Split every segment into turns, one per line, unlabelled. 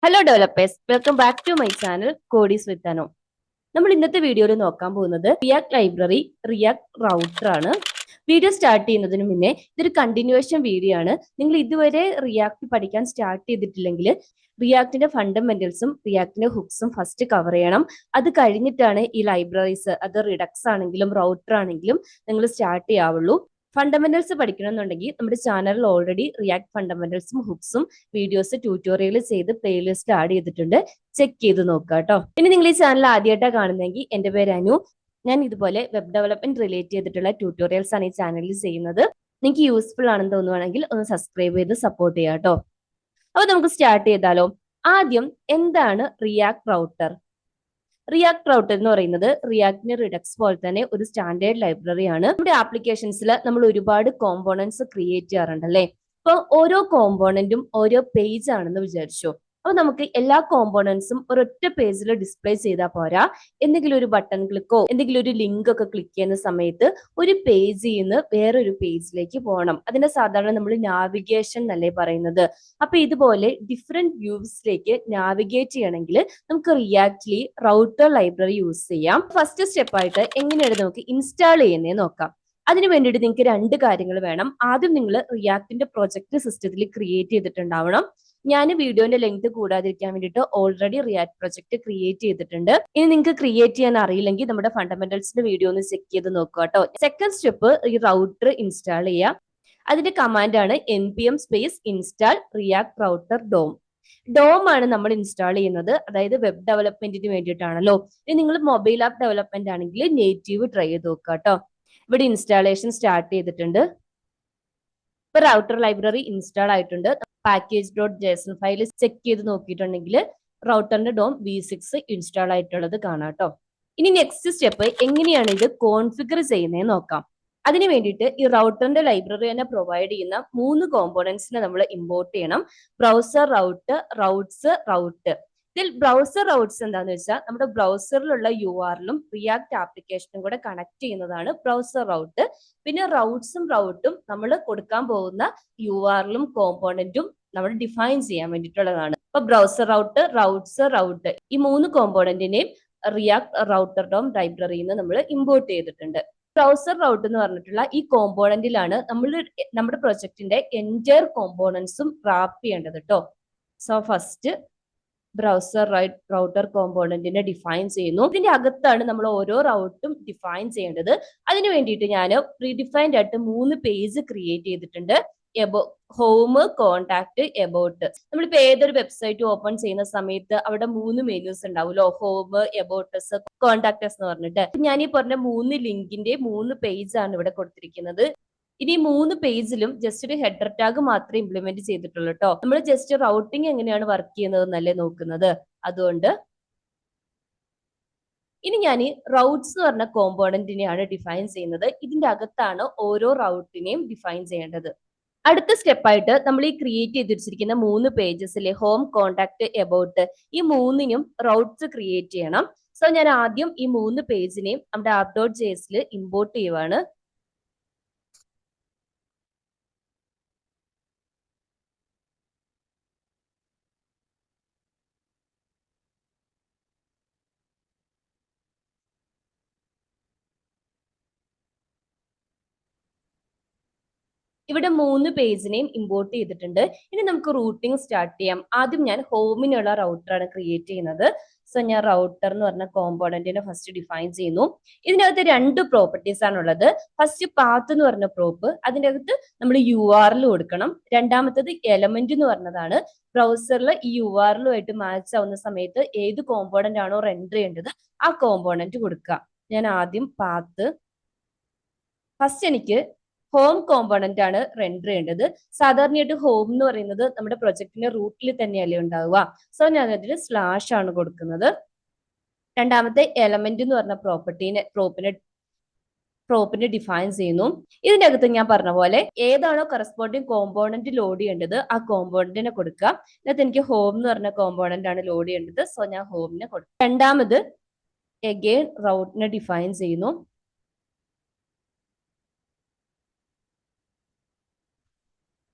Hello developers, welcome back to my channel Codies with Ano. നമ്മൾ ഇന്നത്തെ വീഡിയോയിൽ നോക്കാൻ പോകുന്നത് റിയാക്ട് ലൈബ്രറി റിയാക്ട് റൗട്ടർ ആണ്. വീഡിയോ സ്റ്റാർട്ട് ചെയ്യുന്നതിന് മുന്നേ ഇതൊരു കണ്ടിന്യൂവേഷൻ വീഡിയോ ആണ്. നിങ്ങൾ ഇതുവരെ റിയാക്ട് പഠിക്കാൻ സ്റ്റാർട്ട് ചെയ്തിട്ടില്ലെങ്കിൽ റിയാക്ടിന്റെ ഫണ്ടമെന്റൽസും റിയാക്ടിന്റെ ഹുക്സും ഫസ്റ്റ് കവർ ചെയ്യണം. അത് കഴിഞ്ഞിട്ടാണ് ഈ ലൈബ്രറീസ്, അത് റിഡക്സ് ആണെങ്കിലും റൗട്ടർ ആണെങ്കിലും നിങ്ങൾ സ്റ്റാർട്ട് ചെയ്യാവുള്ളൂ. ഫണ്ടമെന്റൽസ് പഠിക്കണമെന്നുണ്ടെങ്കിൽ നമ്മുടെ ചാനലിൽ ഓൾറെഡി റിയാക്ട് ഫണ്ടമെന്റൽസും ഹുക്സും വീഡിയോസ് ട്യൂട്ടോറിയൽ ചെയ്ത് പ്ലേലിസ്റ്റ് ആഡ് ചെയ്തിട്ടുണ്ട്. ചെക്ക് ചെയ്ത് നോക്കുക കേട്ടോ. ഇനി നിങ്ങൾ ഈ ചാനൽ ആദ്യമായിട്ടാണ് കാണുന്നതെങ്കിൽ എന്റെ പേര് അനു. ഞാൻ ഇതുപോലെ വെബ് ഡെവലപ്മെന്റ് റിലേറ്റ് ചെയ്തിട്ടുള്ള ട്യൂട്ടോറിയൽസ് ആണ് ഈ ചാനലിൽ ചെയ്യുന്നത്. നിങ്ങൾക്ക് യൂസ്ഫുൾ ആണെന്ന് തോന്നുവാണെങ്കിൽ ഒന്ന് സബ്സ്ക്രൈബ് ചെയ്ത് സപ്പോർട്ട് ചെയ്യാം കേട്ടോ. അപ്പൊ നമുക്ക് സ്റ്റാർട്ട് ചെയ്താലോ. ആദ്യം എന്താണ് റിയാക്ട് റൗട്ടർ? റിയാക്ട് റൗട്ടർ എന്ന് പറയുന്നത് റിയാക്ടിന് റിഡക്സ് പോലെ തന്നെ ഒരു സ്റ്റാൻഡേർഡ് ലൈബ്രറി ആണ്. നമ്മുടെ ആപ്ലിക്കേഷൻസിൽ നമ്മൾ ഒരുപാട് കോമ്പോണൻസ് ക്രിയേറ്റ് ചെയ്യാറുണ്ട് അല്ലേ. അപ്പൊ ഓരോ കോമ്പോണന്റും ഓരോ പേജ് ആണെന്ന് വിചാരിച്ചു. അപ്പൊ നമുക്ക് എല്ലാ കോമ്പോണൻസും ഒരൊറ്റ പേജിൽ ഡിസ്പ്ലേ ചെയ്താൽ പോരാ. എന്തെങ്കിലും ഒരു ബട്ടൺ ക്ലിക്കോ എന്തെങ്കിലും ഒരു ലിങ്ക് ഒക്കെ ക്ലിക്ക് ചെയ്യുന്ന സമയത്ത് ഒരു പേജിൽ നിന്ന് വേറൊരു പേജിലേക്ക് പോകണം. അതിനെ സാധാരണ നമ്മൾ നാവിഗേഷൻ എന്നല്ലേ പറയുന്നത്. അപ്പൊ ഇതുപോലെ ഡിഫറെന്റ് വ്യൂസിലേക്ക് നാവിഗേറ്റ് ചെയ്യണമെങ്കിൽ നമുക്ക് റിയാക്ട്ലി റൗട്ടർ ലൈബ്രറി യൂസ് ചെയ്യാം. ഫസ്റ്റ് സ്റ്റെപ്പ് ആയിട്ട് എങ്ങനെയാണ് നമുക്ക് ഇൻസ്റ്റാൾ ചെയ്യുന്നത് നോക്കാം. അതിന് വേണ്ടിയിട്ട് നിങ്ങൾക്ക് രണ്ട് കാര്യങ്ങൾ വേണം. ആദ്യം നിങ്ങൾ റിയാക്ടിന്റെ പ്രൊജക്ട് സിസ്റ്റത്തിൽ ക്രിയേറ്റ് ചെയ്തിട്ടുണ്ടാവണം. ഞാൻ വീഡിയോന്റെ ലെങ്ത് കൂടാതിരിക്കാൻ വേണ്ടിയിട്ട് ഓൾറെഡി റിയാക്ട് പ്രൊജക്ട് ക്രിയേറ്റ് ചെയ്തിട്ടുണ്ട്. ഇനി നിങ്ങൾക്ക് ക്രിയേറ്റ് ചെയ്യാൻ അറിയില്ലെങ്കിൽ നമ്മുടെ ഫണ്ടമെന്റൽസിന്റെ വീഡിയോ ഒന്ന് ചെക്ക് ചെയ്ത് നോക്കുക കേട്ടോ. സെക്കൻഡ് സ്റ്റെപ്പ് ഈ റൗട്ടർ ഇൻസ്റ്റാൾ ചെയ്യുക. അതിന്റെ കമാൻഡ് ആണ് npm space install react router DOM. DOM ആണ് നമ്മൾ ഇൻസ്റ്റാൾ ചെയ്യുന്നത്. അതായത് വെബ് ഡെവലപ്മെന്റിന് വേണ്ടിയിട്ടാണല്ലോ. ഇനി നിങ്ങൾ മൊബൈൽ ആപ്പ് ഡെവലപ്മെന്റ് ആണെങ്കിൽ നേറ്റീവ് ട്രൈ ചെയ്ത് നോക്കുക കേട്ടോ. ഇവിടെ ഇൻസ്റ്റാളേഷൻ സ്റ്റാർട്ട് ചെയ്തിട്ടുണ്ട്. ഇപ്പൊ റൗട്ടർ ലൈബ്രറി ഇൻസ്റ്റാൾ ആയിട്ടുണ്ട്. Package dot Jason file check ചെയ്ത് നോക്കിയിട്ടുണ്ടെങ്കിൽ റൗട്ടറിന്റെ ഡോം v6 ഇൻസ്റ്റാൾ ആയിട്ടുള്ളത് കാണാം കേട്ടോ. ഇനി നെക്സ്റ്റ് സ്റ്റെപ്പ് എങ്ങനെയാണ് ഇത് കോൺഫിഗർ ചെയ്യുന്നത് നോക്കാം. അതിന് വേണ്ടിയിട്ട് ഈ റൗട്ടറിന്റെ ലൈബ്രറി തന്നെ പ്രൊവൈഡ് ചെയ്യുന്ന 3 കോമ്പോണൻസിനെ നമ്മൾ ഇമ്പോർട്ട് ചെയ്യണം. Browser Raut, routes, Raut. ഇതിൽ ബ്രൗസർ റൗട്ട്സ് എന്താന്ന് വെച്ചാൽ നമ്മുടെ ബ്രൗസറിലുള്ള URL-ഉം റിയാക്ട് ആപ്ലിക്കേഷനും കൂടെ കണക്ട് ചെയ്യുന്നതാണ് ബ്രൗസർ റൗട്ട്. പിന്നെ റൗട്ട്സും റൗട്ടും നമ്മൾ കൊടുക്കാൻ പോകുന്ന URL-ഉം കോമ്പോണന്റും നമ്മൾ ഡിഫൈൻ ചെയ്യാൻ വേണ്ടിയിട്ടുള്ളതാണ്. അപ്പൊ ബ്രൗസർ റൗട്ട്, റൗട്ട്സ്, റൗട്ട് ഈ 3 കോമ്പോണന്റിനെയും റിയാക്ട് റൗട്ടർ ഡോം ലൈബ്രറിയിൽ നിന്ന് നമ്മൾ ഇമ്പോർട്ട് ചെയ്തിട്ടുണ്ട്. ബ്രൗസർ റൗട്ട് എന്ന് പറഞ്ഞിട്ടുള്ള ഈ കോമ്പോണന്റിലാണ് നമ്മൾ നമ്മുടെ പ്രൊജക്ടിന്റെ എൻറ്റയർ കോമ്പോണൻസും റാപ്പ് ചെയ്യേണ്ടത് കേട്ടോ. സോ ഫസ്റ്റ് ബ്രൗസർ റൗട്ടർ കോമ്പോണന്റിനെ ഡിഫൈൻ ചെയ്യുന്നു. ഇതിന്റെ അകത്താണ് നമ്മൾ ഓരോ റൗട്ടും ഡിഫൈൻ ചെയ്യേണ്ടത്. അതിന് വേണ്ടിയിട്ട് ഞാൻ പ്രീഡിഫൈൻഡ് ആയിട്ട് 3 പേജ് ക്രിയേറ്റ് ചെയ്തിട്ടുണ്ട്. Home, contact, about. നമ്മളിപ്പോ ഏതൊരു വെബ്സൈറ്റ് ഓപ്പൺ ചെയ്യുന്ന സമയത്ത് അവിടെ 3 മെനൂസ് ഉണ്ടാവുമല്ലോ. ഹോം, എബൌട്ടസ്, കോണ്ടാക്ടസ് എന്ന് പറഞ്ഞിട്ട്. ഞാൻ ഈ പറഞ്ഞ 3 ലിങ്കിന്റെ 3 പേജ് ആണ് ഇവിടെ കൊടുത്തിരിക്കുന്നത്. ഇനി 3 പേജിലും ജസ്റ്റ് ഒരു ഹെഡർ ടാഗ് മാത്രമേ ഇംപ്ലിമെന്റ് ചെയ്തിട്ടുള്ളൂ കേട്ടോ. നമ്മൾ ജസ്റ്റ് റൗട്ടിങ് എങ്ങനെയാണ് വർക്ക് ചെയ്യുന്നത് എന്നല്ലേ നോക്കുന്നത്. അതുകൊണ്ട് ഇനി ഞാൻ റൗട്ട്സ് എന്ന് പറഞ്ഞ കോമ്പോണന്റിനെയാണ് ഡിഫൈൻ ചെയ്യുന്നത്. ഇതിന്റെ അകത്താണ് ഓരോ റൗട്ടിനെയും ഡിഫൈൻ ചെയ്യേണ്ടത്. അടുത്ത സ്റ്റെപ്പായിട്ട് നമ്മൾ ഈ ക്രിയേറ്റ് ചെയ്ത് വെച്ചിരിക്കുന്ന 3 പേജസിലെ ഹോം, കോണ്ടാക്ട്, എബൌട്ട് ഈ 3നും റൗട്ട്സ് ക്രിയേറ്റ് ചെയ്യണം. സോ ഞാൻ ആദ്യം ഈ 3 പേജിനെയും നമ്മുടെ app.jsൽ ഇമ്പോർട്ട് ചെയ്യുവാണ്. ഇവിടെ 3 പേജിനെയും ഇമ്പോർട്ട് ചെയ്തിട്ടുണ്ട്. ഇനി നമുക്ക് റൂട്ടിംഗ് സ്റ്റാർട്ട് ചെയ്യാം. ആദ്യം ഞാൻ ഹോമിനുള്ള റൗട്ടറാണ് ക്രിയേറ്റ് ചെയ്യുന്നത്. സോ ഞാൻ റൗട്ടർ എന്ന് പറഞ്ഞ കോമ്പോണന്റിനെ ഫസ്റ്റ് ഡിഫൈൻ ചെയ്യുന്നു. ഇതിനകത്ത് 2 പ്രോപ്പർട്ടീസ് ആണുള്ളത്. ഫസ്റ്റ് പാത്ത് എന്ന് പറഞ്ഞ പ്രോപ്പ്, അതിൻ്റെ അകത്ത് നമ്മൾ URL കൊടുക്കണം. രണ്ടാമത്തത് എലമെന്റ് എന്ന് പറഞ്ഞതാണ്. ബ്രൗസറിൽ ഈ URL-ഉമായിട്ട് മാച്ച് ആവുന്ന സമയത്ത് ഏത് കോമ്പോണന്റ് ആണോ റെൻഡർ ചെയ്യേണ്ടത് ആ കോമ്പോണന്റ് കൊടുക്കുക. ഞാൻ ആദ്യം പാത്ത്, ഫസ്റ്റ് എനിക്ക് ഹോം കോമ്പോണന്റ് ആണ് റെൻഡർ ചെയ്യേണ്ടത്. സാധാരണയായിട്ട് ഹോം എന്ന് പറയുന്നത് നമ്മുടെ പ്രൊജക്ടിന്റെ റൂട്ടിൽ തന്നെയല്ലേ ഉണ്ടാവുക. സോ ഞാൻ അതിന് സ്ലാഷ് ആണ് കൊടുക്കുന്നത്. രണ്ടാമത്തെ എലമെന്റ് എന്ന് പറഞ്ഞ പ്രോപ്പിനെ ഡിഫൈൻ ചെയ്യുന്നു. ഇതിന്റെ അകത്ത് ഞാൻ പറഞ്ഞ പോലെ ഏതാണോ കറസ്പോണ്ടിങ് കോമ്പോണന്റ് ലോഡ് ചെയ്യേണ്ടത് ആ കോമ്പോണന്റിനെ കൊടുക്കുക. ഇതിനകത്ത് എനിക്ക് ഹോം എന്ന് പറഞ്ഞ കോമ്പോണന്റ് ആണ് ലോഡ് ചെയ്യേണ്ടത്. സോ ഞാൻ ഹോമിനെ കൊടുക്കും. രണ്ടാമത് എഗെയിൻ റൗട്ടിനെ ഡിഫൈൻ ചെയ്യുന്നു.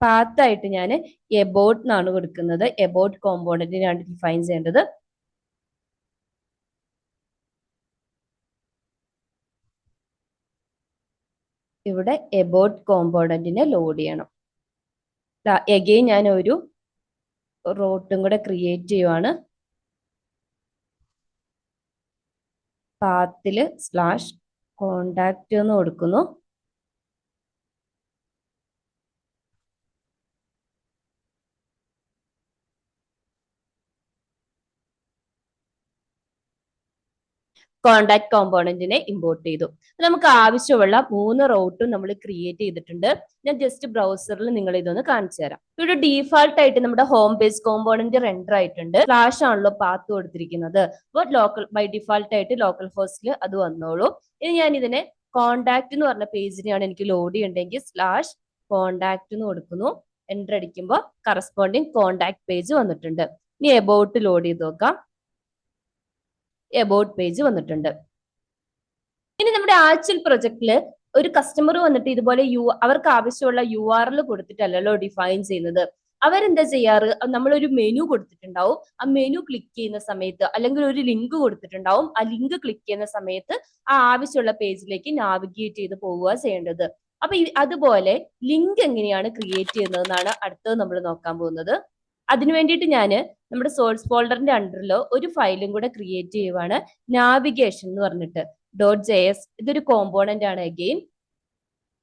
പാത്തായിട്ട് ഞാൻ എബൌട്ട് എന്നാണ് കൊടുക്കുന്നത്. എബൌട്ട് കോമ്പോണന്റിനാണ് ഡിഫൈൻ ചെയ്യേണ്ടത്. ഇവിടെ എബൌട്ട് കോമ്പോണന്റിനെ ലോഡ് ചെയ്യണം. എഗെയിൻ ഞാൻ ഒരു റോട്ടും കൂടെ ക്രിയേറ്റ് ചെയ്യുവാണ്. പാത്തില് /കോണ്ടാക്ട് എന്ന് കൊടുക്കുന്നു. കോണ്ടാക്ട് കോമ്പോണന്റിനെ ഇമ്പോർട്ട് ചെയ്തു. നമുക്ക് ആവശ്യമുള്ള 3 റൂട്ടും നമ്മൾ ക്രിയേറ്റ് ചെയ്തിട്ടുണ്ട്. ഞാൻ ജസ്റ്റ് ബ്രൗസറിൽ നിങ്ങൾ ഇതൊന്ന് കാണിച്ചു തരാം. ഇവിടെ ഡീഫാൾട്ട് ആയിട്ട് നമ്മുടെ ഹോം പേജ് കോമ്പോണന്റ് റെൻഡർ ആയിട്ടുണ്ട്. സ്ലാഷ് ആണല്ലോ പാത്ത് കൊടുത്തിരിക്കുന്നത്. അപ്പോൾ ബൈ ഡിഫാൾട്ട് ആയിട്ട് ലോക്കൽ ഹോസ്റ്റിൽ അത് വന്നോളൂ. ഇനി ഞാൻ ഇതിനെ കോണ്ടാക്ട് എന്ന് പറഞ്ഞ പേജിനെയാണ് എനിക്ക് ലോഡ് ചെയ്യണ്ടെങ്കിൽ /കോണ്ടാക്ട് എന്ന് കൊടുക്കുന്നു. എൻ്റർ അടിക്കുമ്പോൾ കറസ്പോണ്ടിങ് കോണ്ടാക്ട് പേജ് വന്നിട്ടുണ്ട്. ഇനി എബൌട്ട് ലോഡ് ചെയ്ത് നോക്കാം. എബൌട്ട് പേജ് വന്നിട്ടുണ്ട്. ഇനി നമ്മുടെ ആക്ച്വൽ പ്രൊജക്റ്റില് ഒരു കസ്റ്റമർ വന്നിട്ട് ഇതുപോലെ അവർക്ക് ആവശ്യമുള്ള URL കൊടുത്തിട്ടല്ലല്ലോ ഡിഫൈൻ ചെയ്യുന്നത്. അവരെന്താ ചെയ്യാറ്? നമ്മളൊരു മെനു കൊടുത്തിട്ടുണ്ടാവും. ആ മെനു ക്ലിക്ക് ചെയ്യുന്ന സമയത്ത് അല്ലെങ്കിൽ ഒരു ലിങ്ക് കൊടുത്തിട്ടുണ്ടാവും. ആ ലിങ്ക് ക്ലിക്ക് ചെയ്യുന്ന സമയത്ത് ആ ആവശ്യമുള്ള പേജിലേക്ക് നാവിഗേറ്റ് ചെയ്ത് പോവുക ചെയ്യേണ്ടത്. അപ്പൊ അതുപോലെ ലിങ്ക് എങ്ങനെയാണ് ക്രിയേറ്റ് ചെയ്യുന്നതെന്നാണ് അടുത്തത് നമ്മൾ നോക്കാൻ പോകുന്നത്. അതിനു വേണ്ടിയിട്ട് ഞാൻ നമ്മുടെ സോഴ്സ് ഫോൾഡറിന്റെ അണ്ടറിൽ ഒരു ഫയലും കൂടെ ക്രിയേറ്റ് ചെയ്യുവാണ്. നാവിഗേഷൻ എന്ന് പറഞ്ഞിട്ട് .js. ഇതൊരു കോമ്പോണന്റ് ആണ് അഗെയിൻ.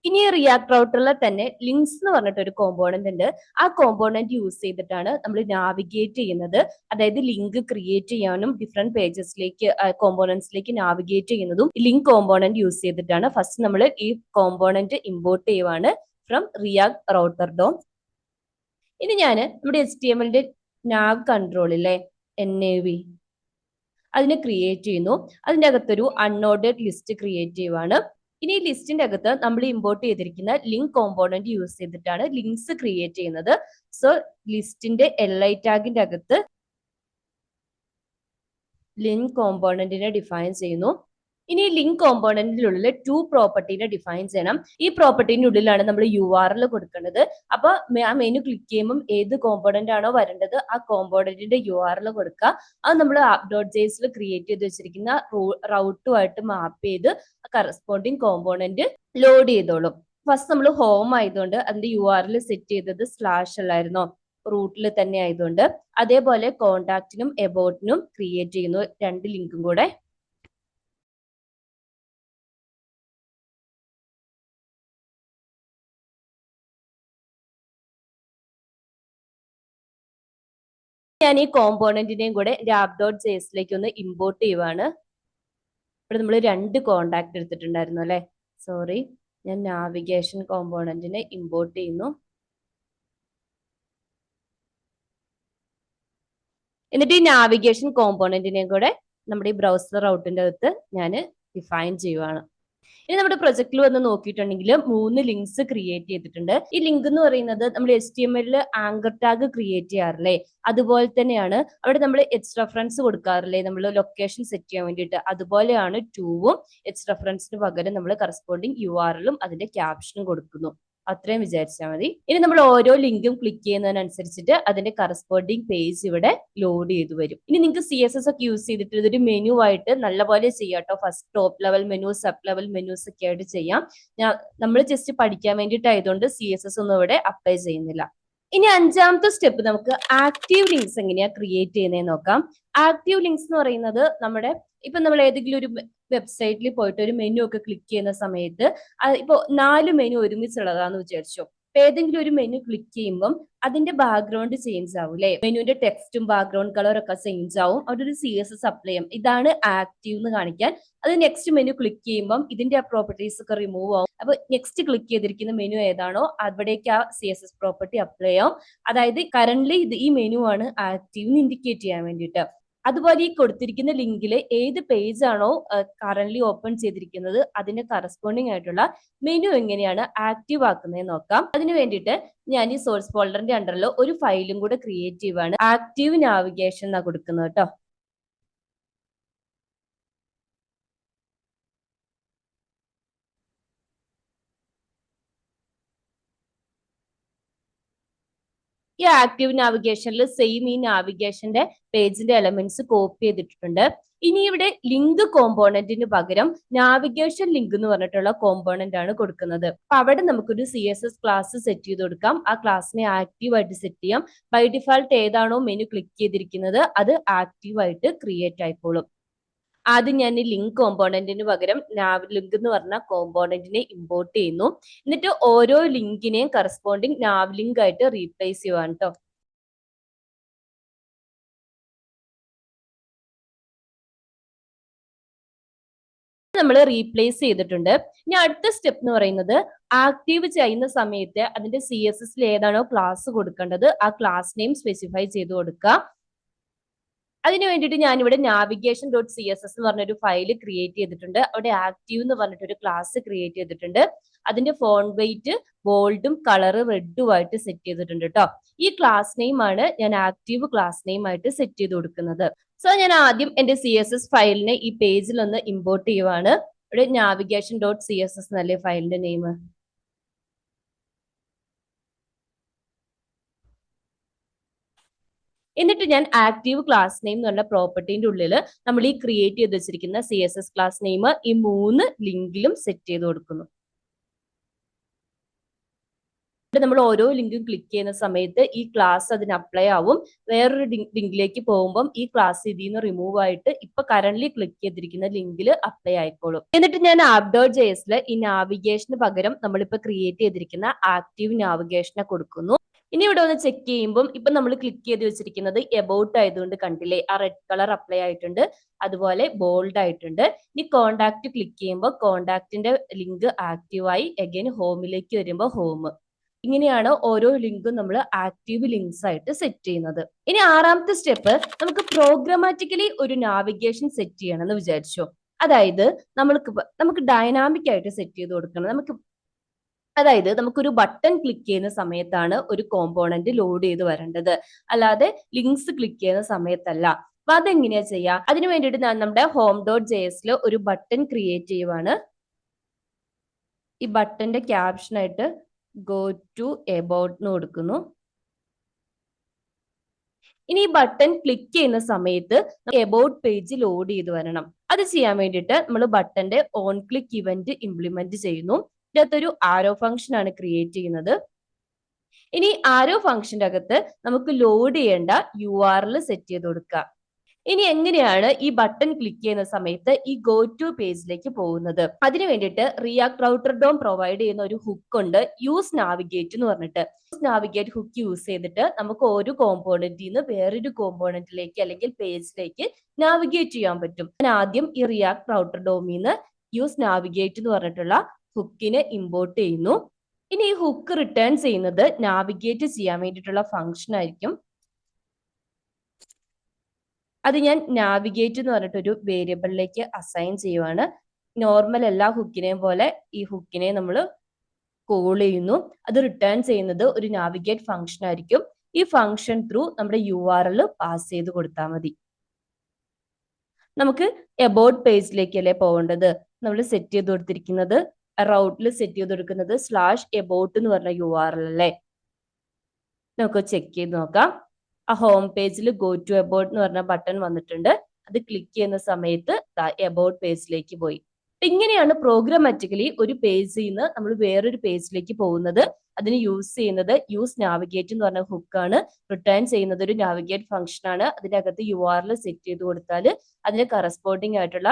ഇനി റിയാക്ട് റൗട്ടറിൽ തന്നെ ലിങ്ക്സ് എന്ന് പറഞ്ഞിട്ട് ഒരു കോമ്പോണന്റ് ഉണ്ട്. ആ കോമ്പോണന്റ് യൂസ് ചെയ്തിട്ടാണ് നമ്മൾ നാവിഗേറ്റ് ചെയ്യുന്നത്. അതായത് ലിങ്ക് ക്രിയേറ്റ് ചെയ്യാനും ഡിഫറെന്റ് പേജസിലേക്ക് കോമ്പോണന്റ്സിലേക്ക് നാവിഗേറ്റ് ചെയ്യുന്നതും ലിങ്ക് കോമ്പോണന്റ് യൂസ് ചെയ്തിട്ടാണ്. ഫസ്റ്റ് നമ്മൾ ഈ കോമ്പോണന്റ് ഇമ്പോർട്ട് ചെയ്യുവാണ് ഫ്രം റിയാക്ട് റൗട്ടർ ഡോം. ഇനി ഞാൻ നമ്മുടെ HTML നാവ് കൺട്രോളിലെ NAV അതിനെ ക്രിയേറ്റ് ചെയ്യുന്നു. അതിൻ്റെ അകത്തൊരു അൺഓർഡേഡ് ലിസ്റ്റ് ക്രിയേറ്റ് ചെയ്യുവാണ്. ഇനി ഈ ലിസ്റ്റിന്റെ അകത്ത് നമ്മൾ ഇമ്പോർട്ട് ചെയ്തിരിക്കുന്ന ലിങ്ക് കോമ്പോണന്റ് യൂസ് ചെയ്തിട്ടാണ് ലിങ്ക്സ് ക്രിയേറ്റ് ചെയ്യുന്നത്. സോ ലിസ്റ്റിന്റെ LI ടാഗിന്റെ അകത്ത് ലിങ്ക് കോമ്പോണന്റിനെ ഡിഫൈൻ ചെയ്യുന്നു. ഇനി ലിങ്ക് കോമ്പോണന്റിനുള്ളിൽ ടു പ്രോപ്പർട്ടിനെ ഡിഫൈൻ ചെയ്യണം. ഈ പ്രോപ്പർട്ടിന്റെ ഉള്ളിലാണ് നമ്മൾ URL കൊടുക്കേണ്ടത്. അപ്പൊ ആ മെനു ക്ലിക്ക് ചെയ്യുമ്പോൾ ഏത് കോമ്പോണന്റ് ആണോ വരേണ്ടത് ആ കോമ്പോണന്റിന്റെ URL കൊടുക്കുക. അത് നമ്മൾ app.js ക്രിയേറ്റ് ചെയ്ത് വെച്ചിരിക്കുന്ന റൗട്ടുമായിട്ട് മാപ്പ് ചെയ്ത് കറസ്പോണ്ടിങ് കോമ്പോണന്റ് ലോഡ് ചെയ്തോളും. ഫസ്റ്റ് നമ്മൾ ഹോം ആയതുകൊണ്ട് അതിന്റെ URL സെറ്റ് ചെയ്തത് / അല്ലായിരുന്നോ, റൂട്ടിൽ തന്നെ ആയതുകൊണ്ട്. അതേപോലെ കോണ്ടാക്റ്റിനും എബൌട്ടിനും ക്രിയേറ്റ് ചെയ്യുന്നു 2 ലിങ്കും കൂടെ. ഞാൻ ഈ കോമ്പോണന്റിനെയും കൂടെ app.js ഒന്ന് ഇമ്പോർട്ട് ചെയ്യുവാണ്. ഇവിടെ നമ്മൾ 2 കോണ്ടാക്ട് എടുത്തിട്ടുണ്ടായിരുന്നു അല്ലെ, സോറി. ഞാൻ നാവിഗേഷൻ കോമ്പോണന്റിനെ ഇമ്പോർട്ട് ചെയ്യുന്നു. എന്നിട്ട് ഈ നാവിഗേഷൻ കോമ്പോണന്റിനെയും കൂടെ നമ്മുടെ ഈ ബ്രൗസർ റൗട്ടിന്റെ അകത്ത് ഞാൻ ഡിഫൈൻ ചെയ്യുവാണ്. ഇനി നമ്മുടെ പ്രൊജക്റ്റിൽ വന്ന് നോക്കിയിട്ടുണ്ടെങ്കിൽ 3 ലിങ്ക്സ് ക്രിയേറ്റ് ചെയ്തിട്ടുണ്ട്. ഈ ലിങ്ക് എന്ന് പറയുന്നത് നമ്മൾ HTML ആങ്കർ ടാഗ് ക്രിയേറ്റ് ചെയ്യാറില്ലേ, അതുപോലെ തന്നെയാണ് അവിടെ നമ്മൾ hrefs കൊടുക്കാറില്ലേ നമ്മൾ ലൊക്കേഷൻ സെറ്റ് ചെയ്യാൻ വേണ്ടിയിട്ട്. അതുപോലെയാണ് ടൂവും hrefsന് പകരം നമ്മൾ കറസ്പോണ്ടിങ് URLും അതിന്റെ ക്യാപ്ഷനും കൊടുക്കുന്നു. അത്രയും വിചാരിച്ചാൽ മതി. ഇനി നമ്മൾ ഓരോ ലിങ്കും ക്ലിക്ക് ചെയ്യുന്നതിനനുസരിച്ചിട്ട് അതിന്റെ കറസ്പോണ്ടിങ് പേജ് ഇവിടെ ലോഡ് ചെയ്ത് വരും. ഇനി നിങ്ങൾക്ക് CSS ഒക്കെ യൂസ് ചെയ്തിട്ട് ഇതൊരു മെനു ആയിട്ട് നല്ലപോലെ ചെയ്യാം കേട്ടോ. First top level menu, sub level menus ഒക്കെ ആയിട്ട് ചെയ്യാം. നമ്മൾ ജസ്റ്റ് പഠിക്കാൻ വേണ്ടിയിട്ടായതുകൊണ്ട് CSS ഒന്നും ഇവിടെ അപ്ലൈ ചെയ്യുന്നില്ല. ഇനി 5ാമത്തെ സ്റ്റെപ്പ് നമുക്ക് ആക്റ്റീവ് ലിങ്ക്സ് എങ്ങനെയാ ക്രിയേറ്റ് ചെയ്യുന്നതെന്ന് നോക്കാം. ആക്റ്റീവ് ലിങ്ക്സ് എന്ന് പറയുന്നത് നമ്മുടെ ഇപ്പൊ നമ്മൾ ഏതെങ്കിലും ഒരു വെബ്സൈറ്റിൽ പോയിട്ട് ഒരു മെനു ഒക്കെ ക്ലിക്ക് ചെയ്യുന്ന സമയത്ത് ഇപ്പൊ 4 മെനു ഒരുമിച്ചുള്ളതാന്ന് വിചാരിച്ചോ. അപ്പൊ ഏതെങ്കിലും ഒരു മെനു ക്ലിക്ക് ചെയ്യുമ്പോൾ അതിന്റെ ബാക്ക്ഗ്രൗണ്ട് ചേഞ്ച് ആവും അല്ലെ, മെനുവിന്റെ ടെക്സ്റ്റും ബാക്ക്ഗ്രൗണ്ട് കളറും ഒക്കെ ചേഞ്ച് ആവും. അവിടെ ഒരു CSS അപ്ലൈ ചെയ്യും. ഇതാണ് ആക്റ്റീവ് എന്ന് കാണിക്കാൻ. അത് നെക്സ്റ്റ് മെനു ക്ലിക്ക് ചെയ്യുമ്പോൾ ഇതിന്റെ ആ പ്രോപ്പർട്ടീസ് ഒക്കെ റിമൂവ് ആവും. അപ്പൊ നെക്സ്റ്റ് ക്ലിക്ക് ചെയ്തിരിക്കുന്ന മെനു ഏതാണോ അവിടേക്ക് ആ CSS പ്രോപ്പർട്ടി അപ്ലൈ ആവും. അതായത് കറന്റ്ലി ഈ മെനു ആണ് ആക്റ്റീവ് ഇൻഡിക്കേറ്റ് ചെയ്യാൻ വേണ്ടിയിട്ട്. അതുപോലെ ഈ കൊടുത്തിരിക്കുന്ന ലിങ്കിൽ ഏത് പേജ് ആണോ കറന്റ്ലി ഓപ്പൺ ചെയ്തിരിക്കുന്നത് അതിന്റെ കറസ്പോണ്ടിങ് ആയിട്ടുള്ള മെനു എങ്ങനെയാണ് ആക്റ്റീവ് ആക്കുന്നത് നോക്കാം. അതിന് വേണ്ടിയിട്ട് ഞാൻ ഈ സോഴ്സ് ഫോൾഡറിന്റെ അണ്ടറിൽ ഒരു ഫയലും കൂടെ ക്രിയേറ്റ് ചെയ്യുവാണ്. ആക്റ്റീവ് നാവിഗേഷൻ എന്നാ കൊടുക്കുന്നത് കേട്ടോ. ഈ ആക്റ്റീവ് നാവിഗേഷനിൽ സെയിം ഈ നാവിഗേഷന്റെ പേജിന്റെ എലമെന്റ്സ് കോപ്പി ചെയ്തിട്ടുണ്ട്. ഇനി ഇവിടെ ലിങ്ക് കോമ്പോണന്റിന് പകരം നാവിഗേഷൻ ലിങ്ക് എന്ന് പറഞ്ഞിട്ടുള്ള കോമ്പോണന്റ് ആണ് കൊടുക്കുന്നത്. അപ്പൊ അവിടെ നമുക്കൊരു CSS ക്ലാസ് സെറ്റ് ചെയ്ത് കൊടുക്കാം. ആ ക്ലാസ്സിനെ ആക്റ്റീവ് ആയിട്ട് സെറ്റ് ചെയ്യാം. ബൈ ഡിഫാൾട്ട് ഏതാണോ മെനു ക്ലിക്ക് ചെയ്തിരിക്കുന്നത് അത് ആക്റ്റീവ് ആയിട്ട് ക്രിയേറ്റ് ആയിക്കോളും. ആദ്യം ഞാൻ ഈ ലിങ്ക് കോമ്പോണന്റിന് പകരം നാവ് ലിങ്ക് എന്ന് പറഞ്ഞ കോമ്പോണന്റിനെ ഇമ്പോർട്ട് ചെയ്യുന്നു. എന്നിട്ട് ഓരോ ലിങ്കിനെയും കറസ്പോണ്ടിങ് നാവ് ലിങ്ക് ആയിട്ട് റീപ്ലേസ് ചെയ്യുവാണ് കേട്ടോ. നമ്മൾ റീപ്ലേസ് ചെയ്തിട്ടുണ്ട്. ഇനി അടുത്ത സ്റ്റെപ്പ് എന്ന് പറയുന്നത് ആക്റ്റീവ് ചെയ്യുന്ന സമയത്ത് അതിന്റെ CSSൽ ഏതാണോ ക്ലാസ് കൊടുക്കേണ്ടത് ആ ക്ലാസ് നെയിം സ്പെസിഫൈ ചെയ്ത് കൊടുക്കുക. അതിന് വേണ്ടിയിട്ട് ഞാനിവിടെ navigation.css എന്ന് പറഞ്ഞൊരു ഫയൽ ക്രിയേറ്റ് ചെയ്തിട്ടുണ്ട്. അവിടെ ആക്റ്റീവ് എന്ന് പറഞ്ഞിട്ടൊരു ക്ലാസ് ക്രിയേറ്റ് ചെയ്തിട്ടുണ്ട്. അതിന്റെ ഫോണ്ട് വെയിറ്റ് ബോൾഡും കളർ റെഡും ആയിട്ട് സെറ്റ് ചെയ്തിട്ടുണ്ട് കേട്ടോ. ഈ ക്ലാസ് നെയിം ആണ് ഞാൻ ആക്റ്റീവ് ക്ലാസ് നെയിം ആയിട്ട് സെറ്റ് ചെയ്ത് കൊടുക്കുന്നത്. സോ ഞാൻ ആദ്യം എന്റെ CSS ഫയലിനെ ഈ പേജിൽ ഒന്ന് ഇമ്പോർട്ട് ചെയ്യുവാണ്. ഇവിടെ navigation.css എന്നല്ലേ ഫയലിന്റെ നെയിം. എന്നിട്ട് ഞാൻ ആക്റ്റീവ് ക്ലാസ് നെയിം എന്ന് പറഞ്ഞ പ്രോപ്പർട്ടിന്റെ ഉള്ളിൽ നമ്മൾ ഈ ക്രിയേറ്റ് ചെയ്ത് വെച്ചിരിക്കുന്ന CSS ക്ലാസ് നെയിം ഈ 3 ലിങ്കിലും സെറ്റ് ചെയ്ത് കൊടുക്കുന്നു. നമ്മൾ ഓരോ ലിങ്കും ക്ലിക്ക് ചെയ്യുന്ന സമയത്ത് ഈ ക്ലാസ് അതിന് അപ്ലൈ ആവും. വേറൊരു ലിങ്കിലേക്ക് പോകുമ്പോൾ ഈ ക്ലാസ് ഇതിൽ നിന്ന് റിമൂവ് ആയിട്ട് ഇപ്പൊ കറന്റ് ക്ലിക്ക് ചെയ്തിരിക്കുന്ന ലിങ്കിൽ അപ്ലൈ ആയിക്കോളും. എന്നിട്ട് ഞാൻ app.jsൽ ഈ നാവിഗേഷന് പകരം നമ്മളിപ്പോ ക്രിയേറ്റ് ചെയ്തിരിക്കുന്ന ആക്റ്റീവ് നാവിഗേഷനെ കൊടുക്കുന്നു. ഇനി ഇവിടെ ഒന്ന് ചെക്ക് ചെയ്യുമ്പോൾ ഇപ്പൊ നമ്മൾ ക്ലിക്ക് ചെയ്ത് വെച്ചിരിക്കുന്നത് എബൌട്ട് ആയതുകൊണ്ട് കണ്ടില്ലേ ആ റെഡ് കളർ അപ്ലൈ ആയിട്ടുണ്ട്, അതുപോലെ ബോൾഡ് ആയിട്ടുണ്ട്. ഇനി കോണ്ടാക്ട് ക്ലിക്ക് ചെയ്യുമ്പോൾ കോണ്ടാക്റ്റിന്റെ ലിങ്ക് ആക്റ്റീവ് ആയി അഗൈൻ ഹോമിലേക്ക് വരുമ്പോൾ ഹോം. ഇങ്ങനെയാണ് ഓരോ ലിങ്കും നമ്മൾ ആക്റ്റീവ് ലിങ്ക്സ് ആയിട്ട് സെറ്റ് ചെയ്യുന്നത്. ഇനി ആറാമത്തെ സ്റ്റെപ്പ് നമുക്ക് പ്രോഗ്രാമാറ്റിക്കലി ഒരു നാവിഗേഷൻ സെറ്റ് ചെയ്യണം എന്ന് വിചാരിച്ചോ. അതായത് നമുക്ക് ഡൈനാമിക് ആയിട്ട് സെറ്റ് ചെയ്ത് കൊടുക്കണം. അതായത് നമുക്കൊരു ബട്ടൺ ക്ലിക്ക് ചെയ്യുന്ന സമയത്താണ് ഒരു കോമ്പോണന്റ് ലോഡ് ചെയ്ത് വരേണ്ടത്, അല്ലാതെ ലിങ്ക്സ് ക്ലിക്ക് ചെയ്യുന്ന സമയത്തല്ല. അപ്പൊ അതെങ്ങനെയാ ചെയ്യാ? അതിന് വേണ്ടിയിട്ട് ഞാൻ നമ്മുടെ home.jsൽ ഒരു ബട്ടൺ ക്രിയേറ്റ് ചെയ്യുവാണ്. ഈ ബട്ടന്റെ ക്യാപ്ഷൻ ആയിട്ട് ഗോ ടു എബൌട്ട് എന്ന് കൊടുക്കുന്നു. ഇനി ഈ ബട്ടൺ ക്ലിക്ക് ചെയ്യുന്ന സമയത്ത് എബൌട്ട് പേജ് ലോഡ് ചെയ്ത് വരണം. അത് ചെയ്യാൻ വേണ്ടിയിട്ട് നമ്മൾ ബട്ടന്റെ ഓൺ ക്ലിക്ക് ഇവന്റ് ഇംപ്ലിമെന്റ് ചെയ്യുന്നു. ഇതിനകത്തൊരു ആരോ ഫംഗ്ഷൻ ആണ് ക്രിയേറ്റ് ചെയ്യുന്നത്. ഇനി ആരോ ഫംഗ്ഷന്റെ അകത്ത് നമുക്ക് ലോഡ് ചെയ്യേണ്ട URL സെറ്റ് ചെയ്ത് കൊടുക്കുക. ഇനി എങ്ങനെയാണ് ഈ ബട്ടൺ ക്ലിക്ക് ചെയ്യുന്ന സമയത്ത് ഈ ഗോ ടു പേജിലേക്ക് പോകുന്നത്? അതിന് വേണ്ടിയിട്ട് റിയാക്ട് റൗട്ടർ ഡോം പ്രൊവൈഡ് ചെയ്യുന്ന ഒരു ഹുക്ക് ഉണ്ട്, യൂസ് നാവിഗേറ്റ് എന്ന് പറഞ്ഞിട്ട്. യൂസ് നാവിഗേറ്റ് ഹുക്ക് യൂസ് ചെയ്തിട്ട് നമുക്ക് ഒരു കോമ്പോണന്റിൽ നിന്ന് വേറൊരു കോമ്പോണന്റിലേക്ക് അല്ലെങ്കിൽ പേജിലേക്ക് നാവിഗേറ്റ് ചെയ്യാൻ പറ്റും. ഞാൻ ആദ്യം ഈ റിയാക്ട് റൗട്ടർ ഡോമിൽ നിന്ന് യൂസ് നാവിഗേറ്റ് എന്ന് പറഞ്ഞിട്ടുള്ള ഹുക്കിനെ ഇമ്പോർട്ട് ചെയ്യുന്നു. ഇനി ഈ ഹുക്ക് റിട്ടേൺ ചെയ്യുന്നത് നാവിഗേറ്റ് ചെയ്യാൻ വേണ്ടിയിട്ടുള്ള ഫംഗ്ഷൻ ആയിരിക്കും. അത് ഞാൻ നാവിഗേറ്റ് എന്ന് പറഞ്ഞിട്ടൊരു വേരിയബിളിലേക്ക് അസൈൻ ചെയ്യുവാണ്. നോർമൽ എല്ലാ ഹുക്കിനെയും പോലെ ഈ ഹുക്കിനെ നമ്മൾ കോൾ ചെയ്യുന്നു. അത് റിട്ടേൺ ചെയ്യുന്നത് ഒരു നാവിഗേറ്റ് ഫംഗ്ഷൻ ആയിരിക്കും. ഈ ഫംഗ്ഷൻ ത്രൂ നമ്മുടെ URL പാസ് ചെയ്ത് കൊടുത്താൽ മതി. നമുക്ക് എബൌട്ട് പേജിലേക്കല്ലേ പോകേണ്ടത്. നമ്മൾ സെറ്റ് ചെയ്ത് കൊടുത്തിരിക്കുന്നത് റൗട്ടിൽ സെറ്റ് ചെയ്ത് കൊടുക്കുന്നത് /about എന്ന് പറഞ്ഞ URL അല്ലേ. നമുക്ക് ചെക്ക് ചെയ്ത് നോക്കാം. ആ ഹോം പേജിൽ ഗോ ടു എബൌട്ട് എന്ന് പറഞ്ഞ ബട്ടൺ വന്നിട്ടുണ്ട്. അത് ക്ലിക്ക് ചെയ്യുന്ന സമയത്ത് എബൌട്ട് പേജിലേക്ക് പോയി. ഇങ്ങനെയാണ് പ്രോഗ്രാമാറ്റിക്കലി ഒരു പേജിൽ നിന്ന് നമ്മൾ വേറൊരു പേജിലേക്ക് പോകുന്നത്. അതിന് യൂസ് ചെയ്യുന്നത് യൂസ് നാവിഗേറ്റ് എന്ന് പറഞ്ഞ ഹുക്കാണ്. റിട്ടേൺ ചെയ്യുന്നത് ഒരു നാവിഗേറ്റ് ഫംഗ്ഷൻ ആണ്. അതിനകത്ത് URL സെറ്റ് ചെയ്ത് കൊടുത്താൽ അതിന് കറസ്പോണ്ടിങ് ആയിട്ടുള്ള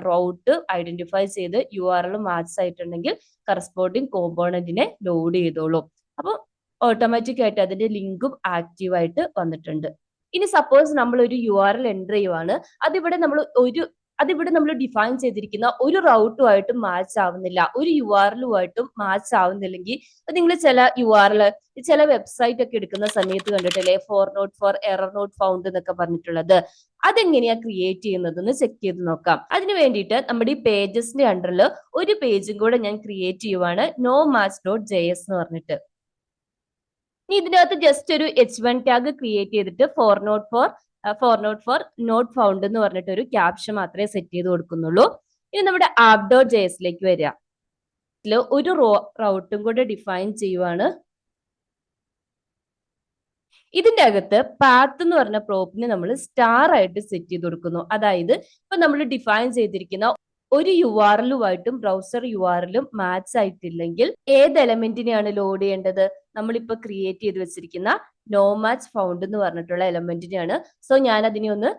റൗട്ട് ഐഡന്റിഫൈ ചെയ്ത് URL മാച്ച് ആയിട്ടുണ്ടെങ്കിൽ കറസ്പോണ്ടിങ് കോമ്പോണന്റിനെ ലോഡ് ചെയ്തോളൂ. അപ്പോൾ ഓട്ടോമാറ്റിക് ആയിട്ട് അതിന്റെ ലിങ്കും ആക്റ്റീവ് ആയിട്ട് വന്നിട്ടുണ്ട്. ഇനി സപ്പോസ് നമ്മൾ ഒരു URL എൻ്റർ ചെയ്യുവാണ്, അതിവിടെ നമ്മൾ ഡിഫൈൻ ചെയ്തിരിക്കുന്ന ഒരു റൗട്ടുമായിട്ടും മാച്ച് ആവുന്നില്ല, ഒരു URLുമായിട്ടും മാച്ച് ആവുന്നില്ലെങ്കിൽ നിങ്ങൾ ചില വെബ്സൈറ്റ് ഒക്കെ എടുക്കുന്ന സമയത്ത് കണ്ടിട്ടില്ലേ, 404 എറർ നോട്ട് ഫൗണ്ട് എന്നൊക്കെ പറഞ്ഞിട്ടുള്ളത്. അതെങ്ങനെയാ ക്രിയേറ്റ് ചെയ്യുന്നതെന്ന് ചെക്ക് ചെയ്ത് നോക്കാം. അതിന് വേണ്ടിയിട്ട് നമ്മുടെ ഈ പേജസിന്റെ അണ്ടറിൽ ഒരു പേജും കൂടെ ഞാൻ ക്രിയേറ്റ് ചെയ്യുവാണ്, nomatch.js എന്ന് പറഞ്ഞിട്ട്. ഇനി ഇതിനകത്ത് ജസ്റ്റ് ഒരു h1 ടാഗ് ക്രിയേറ്റ് ചെയ്തിട്ട് 404 നോട്ട് ഫൗണ്ട് എന്ന് പറഞ്ഞിട്ട് ഒരു ക്യാപ്ഷൻ മാത്രമേ സെറ്റ് ചെയ്ത് കൊടുക്കുന്നുള്ളൂ. ഇനി നമ്മുടെ app.jsലേക്ക് വരിക. ഒരു റൗട്ടും കൂടെ ഡിഫൈൻ ചെയ്യുവാണ്. ഇതിന്റെ അകത്ത് പാത്ത് എന്ന് പറഞ്ഞ പ്രോപ്പിനെ നമ്മൾ സ്റ്റാർ ആയിട്ട് സെറ്റ് ചെയ്ത് കൊടുക്കുന്നു. അതായത് ഇപ്പൊ നമ്മൾ ഡിഫൈൻ ചെയ്തിരിക്കുന്ന ഒരു യു ആർ എല്ലുമായിട്ടും ബ്രൗസർ യു ആർ എല്ലും മാച്ച് ആയിട്ടില്ലെങ്കിൽ ഏത് എലമെന്റിനെയാണ് ലോഡ് ചെയ്യേണ്ടത്? നമ്മളിപ്പോ ക്രിയേറ്റ് ചെയ്ത് വെച്ചിരിക്കുന്ന നോ മാച്ച് ഫൗണ്ട് എന്ന് പറഞ്ഞിട്ടുള്ള എലമെന്റിനെയാണ്. സോ ഞാൻ അതിനെ ഒന്ന്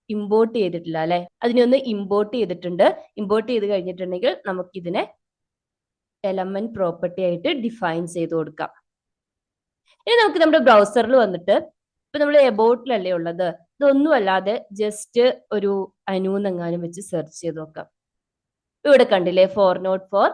ഇമ്പോർട്ട് ചെയ്തിട്ടില്ല അല്ലെ, അതിനെ ഒന്ന് ഇമ്പോർട്ട് ചെയ്തിട്ടുണ്ട്. ഇമ്പോർട്ട് ചെയ്ത് കഴിഞ്ഞിട്ടുണ്ടെങ്കിൽ നമുക്കിതിനെ എലമെന്റ് പ്രോപ്പർട്ടി ആയിട്ട് ഡിഫൈൻ ചെയ്ത് കൊടുക്കാം. ഇനി നമുക്ക് നമ്മുടെ ബ്രൗസറിൽ വന്നിട്ട് ഇപ്പൊ നമ്മൾ എബൌട്ടിലല്ലേ ഉള്ളത്, ഇതൊന്നും അല്ലാതെ ജസ്റ്റ് ഒരു അനൂന്നെങ്ങാനും വെച്ച് സെർച്ച് ചെയ്ത് നോക്കാം. ഇവിടെ കണ്ടില്ലേ, 404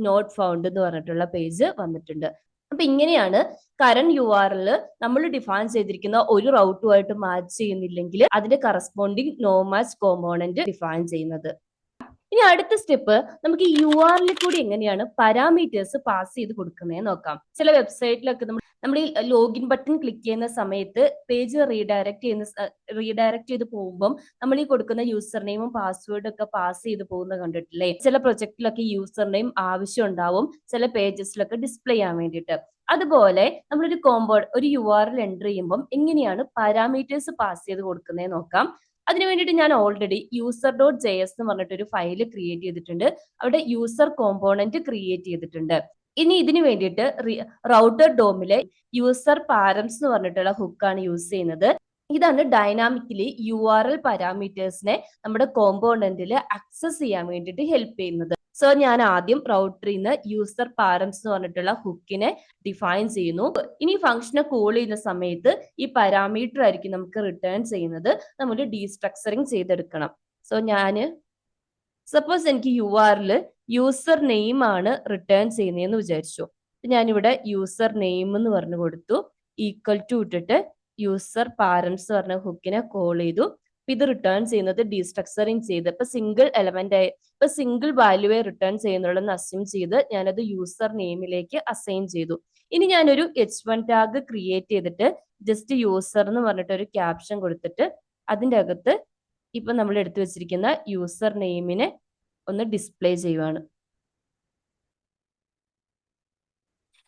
നോട്ട് ഫൗണ്ട് എന്ന് പറഞ്ഞിട്ടുള്ള പേജ് വന്നിട്ടുണ്ട്. അപ്പൊ ഇങ്ങനെയാണ് കറന്റ് യു ആർ എൽ നമ്മൾ ഡിഫൈൻ ചെയ്തിരിക്കുന്ന ഒരു റൗട്ടുമായിട്ട് മാച്ച് ചെയ്യുന്നില്ലെങ്കിൽ അതിന്റെ corresponding no match component define ചെയ്യുന്നത്. ഇനി അടുത്ത സ്റ്റെപ്പ് നമുക്ക് യു ആർ എല്ലിൽ കൂടി എങ്ങനെയാണ് പാരാമീറ്റേഴ്സ് പാസ് ചെയ്ത് കൊടുക്കുന്നതെന്ന് നോക്കാം. ചില വെബ്സൈറ്റിലൊക്കെ നമ്മൾ ഈ ലോഗിൻ ബട്ടൺ ക്ലിക്ക് ചെയ്യുന്ന സമയത്ത് പേജ് റീഡയറക്ട് ചെയ്ത് പോകുമ്പോൾ നമ്മൾ ഈ കൊടുക്കുന്ന യൂസർ നെയിമും പാസ്വേഡും ഒക്കെ പാസ് ചെയ്ത് പോകുന്നത് കണ്ടിട്ടില്ലേ? ചില പ്രൊജക്റ്റിലൊക്കെ യൂസർ നെയിം ആവശ്യം ഉണ്ടാവും, ചില പേജസിലൊക്കെ ഡിസ്പ്ലേ ചെയ്യാൻ വേണ്ടിയിട്ട്. അതുപോലെ ഒരു യു ആർ എൽ എൻ്റർ ചെയ്യുമ്പോൾ എങ്ങനെയാണ് പാരാമീറ്റേഴ്സ് പാസ് ചെയ്ത് കൊടുക്കുന്നതെന്ന് നോക്കാം. അതിനു വേണ്ടിയിട്ട് ഞാൻ ഓൾറെഡി user.js എന്ന് പറഞ്ഞിട്ട് ഒരു ഫയൽ ക്രിയേറ്റ് ചെയ്തിട്ടുണ്ട്. അവിടെ യൂസർ കോമ്പോണന്റ് ക്രിയേറ്റ് ചെയ്തിട്ടുണ്ട്. ഇനി ഇതിനു വേണ്ടിയിട്ട് റൗട്ടർ ഡോമിലെ യൂസർ പാരംസ് എന്ന് പറഞ്ഞിട്ടുള്ള ഹുക്കാണ് യൂസ് ചെയ്യുന്നത്. ഇതാണ് ഡൈനാമിക്കലി യു ആർ എൽ പാരാമീറ്റേഴ്സിനെ നമ്മുടെ കോമ്പോണന്റിൽ ആക്സസ് ചെയ്യാൻ വേണ്ടിയിട്ട് ഹെൽപ്പ് ചെയ്യുന്നത്. സോ ഞാൻ ആദ്യം റൗട്ടറിൽ നിന്ന് യൂസർ പാരംസ് എന്ന് പറഞ്ഞിട്ടുള്ള ഹുക്കിനെ ഡിഫൈൻ ചെയ്യുന്നു. ഇനി ഫംഗ്ഷനെ കോൾ ചെയ്യുന്ന സമയത്ത് ഈ പാരാമീറ്റർ ആയിരിക്കും നമുക്ക് റിട്ടേൺ ചെയ്യുന്നത്. നമ്മൾ ഡീസ്ട്രക്ചറിങ് ചെയ്തെടുക്കണം. സോ സപ്പോസ് എനിക്ക് യു ആറിൽ യൂസർ നെയിം ആണ് റിട്ടേൺ ചെയ്യുന്നതെന്ന് വിചാരിച്ചു. ഞാനിവിടെ യൂസർ നെയിം എന്ന് പറഞ്ഞു കൊടുത്തു, ഈക്വൽ ടു ഇട്ടിട്ട് യൂസർ പാരംസ് പറഞ്ഞ ഹുക്കിനെ കോൾ ചെയ്തു. ഇത് റിട്ടേൺ ചെയ്യുന്നത് ഡീസ്ട്രക്ചറിങ് ചെയ്ത് ഇപ്പൊ സിംഗിൾ വാല്യൂവെ റിട്ടേൺ ചെയ്യുന്നുള്ളതെന്ന് അസ്യൂം ചെയ്ത് ഞാനത് യൂസർ നെയിമിലേക്ക് അസൈൻ ചെയ്തു. ഇനി ഞാനൊരു h1 ടാഗ് ക്രിയേറ്റ് ചെയ്തിട്ട് ജസ്റ്റ് യൂസർ എന്ന് പറഞ്ഞിട്ട് ഒരു ക്യാപ്ഷൻ കൊടുത്തിട്ട് അതിൻ്റെ അകത്ത് ഇപ്പൊ നമ്മൾ എടുത്തു വെച്ചിരിക്കുന്ന യൂസർ നെയിമിനെ ഒന്ന് ഡിസ്പ്ലേ ചെയ്യുവാണ്.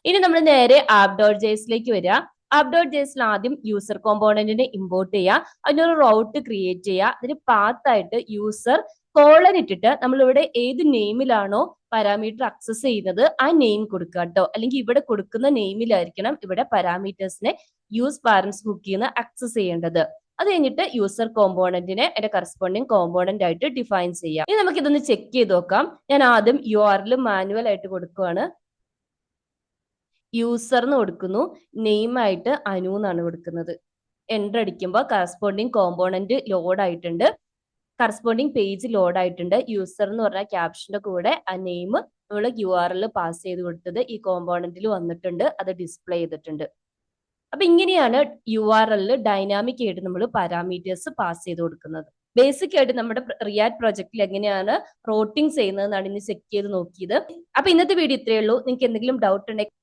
ഇനി നമ്മൾ നേരെ app.jsലേക്ക് വരിക. app.jsൽ ആദ്യം യൂസർ കോമ്പോണന്റിനെ ഇമ്പോർട്ട് ചെയ്യുക, അതിനൊരു റൗട്ട് ക്രിയേറ്റ് ചെയ്യുക, അതിന് പാത്ത് ആയിട്ട് യൂസർ കോളൻ ഇട്ടിട്ട് നമ്മൾ ഇവിടെ ഏത് നെയിമിലാണോ പാരാമീറ്റർ ആക്സസ് ചെയ്യുന്നത് ആ നെയിം കൊടുക്കുക കേട്ടോ. അല്ലെങ്കിൽ ഇവിടെ കൊടുക്കുന്ന നെയിമിലായിരിക്കണം ഇവിടെ പാരാമീറ്റേഴ്സിനെ യൂസ് പാരംസ് ഹുക്കിൽ നിന്ന് ആക്സസ് ചെയ്യേണ്ടത്. അത് കഴിഞ്ഞിട്ട് യൂസർ കോമ്പോണന്റിനെ അതിന്റെ കറസ്പോണ്ടിങ് കോമ്പോണന്റ് ആയിട്ട് ഡിഫൈൻ ചെയ്യാം. ഇനി നമുക്ക് ഇതൊന്ന് ചെക്ക് ചെയ്ത് നോക്കാം. ഞാൻ ആദ്യം യു ആർ എൽ മാനുവൽ ആയിട്ട് കൊടുക്കുകയാണ്. യൂസർ എന്ന് കൊടുക്കുന്നു, നെയിം ആയിട്ട് അനു എന്നാണ് കൊടുക്കുന്നത്. എൻ്റർ അടിക്കുമ്പോൾ കറസ്പോണ്ടിങ് കോമ്പോണന്റ് ലോഡ് ആയിട്ടുണ്ട്, കറസ്പോണ്ടിങ് പേജ് ലോഡ് ആയിട്ടുണ്ട്. യൂസർ എന്ന് പറഞ്ഞ ക്യാപ്ഷന്റെ കൂടെ ആ നെയിം നമ്മൾ യു ആർ എൽ പാസ് ചെയ്ത് കൊടുത്തത് ഈ കോമ്പോണന്റിൽ വന്നിട്ടുണ്ട്, അത് ഡിസ്പ്ലേ ചെയ്തിട്ടുണ്ട്. അപ്പൊ ഇങ്ങനെയാണ് യു ആർ എല്ലിൽ ഡൈനാമിക് ആയിട്ട് നമ്മൾ പാരാമീറ്റേഴ്സ് പാസ് ചെയ്ത് കൊടുക്കുന്നത്. ബേസിക് ആയിട്ട് നമ്മുടെ റിയാക്ട് പ്രൊജക്റ്റിൽ എങ്ങനെയാണ് റോട്ടിംഗ് ചെയ്യുന്നതെന്നാണ് ഇനി ചെക്ക് ചെയ്ത് നോക്കിയത്. അപ്പൊ ഇന്നത്തെ വീഡിയോ ഇത്രയേ ഉള്ളൂ. നിങ്ങൾക്ക് എന്തെങ്കിലും ഡൗട്ട് ഉണ്ടെങ്കിൽ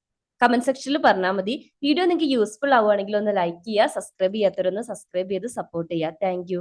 കമന്റ് സെക്ഷനിൽ പറഞ്ഞാൽ മതി. വീഡിയോ നിങ്ങൾക്ക് യൂസ്ഫുൾ ആവുകയാണെങ്കിൽ ഒന്ന് ലൈക്ക് ചെയ്യുക, സബ്സ്ക്രൈബ് ചെയ്യാത്തവരൊന്ന് സബ്സ്ക്രൈബ് ചെയ്ത് സപ്പോർട്ട് ചെയ്യുക. താങ്ക്